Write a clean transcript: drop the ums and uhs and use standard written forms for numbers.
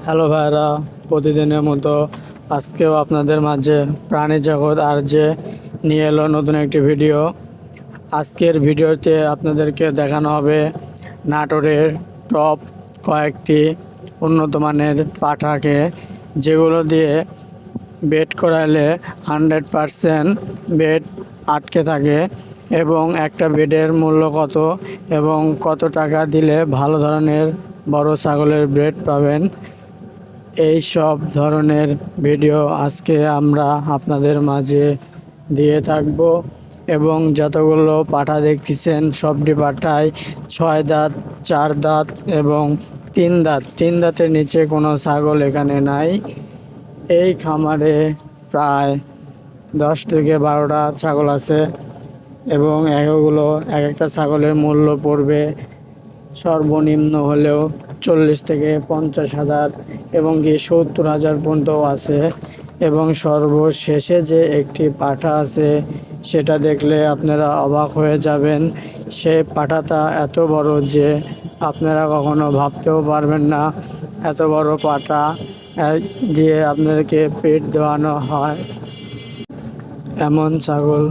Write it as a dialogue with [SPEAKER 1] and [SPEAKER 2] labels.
[SPEAKER 1] Hello ভাইরা, প্রতিদিনের মতো আজকেও আপনাদের মাঝে প্রাণী জগৎ আর যে নিয়ে এলো নতুন একটি ভিডিও। আজকের ভিডিওতে আপনাদেরকে দেখানো হবে নাটোরের টপ কয়েকটি উন্নত মানের পাঠাকে, যেগুলো দিয়ে বেড করালে 100% বেড আটকে থাকে এবং একটা বেডের মূল্য কত এবং কত টাকা দিলে ভালো ধরনের বড় ছাগলের ব্রেড পাবেন, এই সব ধরনের ভিডিও আজকে আমরা আপনাদের মাঝে দিয়ে থাকব। এবং যতগুলো পাঠা দেখতেছেন সবটি পাঠায় 6 দাঁত, 4 দাঁত এবং 3 দাঁত। 3 দাঁতের নিচে কোনো ছাগল এখানে নাই। এই খামারে প্রায় 10 থেকে 12টা ছাগল আছে এবং এগুলো এক একটা ছাগলের মূল্য পড়বে সর্বনিম্ন হলেও 40 থেকে 50,000 এবং কি 70,000 পর্যন্ত আছে। এবং সর্বশেষে যে একটি পাঠা আছে সেটা দেখলে আপনারা অবাক হয়ে যাবেন। সেই পাঠাটা এত বড় যে আপনারা কখনো ভাবতেও পারবেন না এত বড় পাঠা দিয়ে আপনাদেরকে পেট দেওয়ানো হয়। এমন ছাগল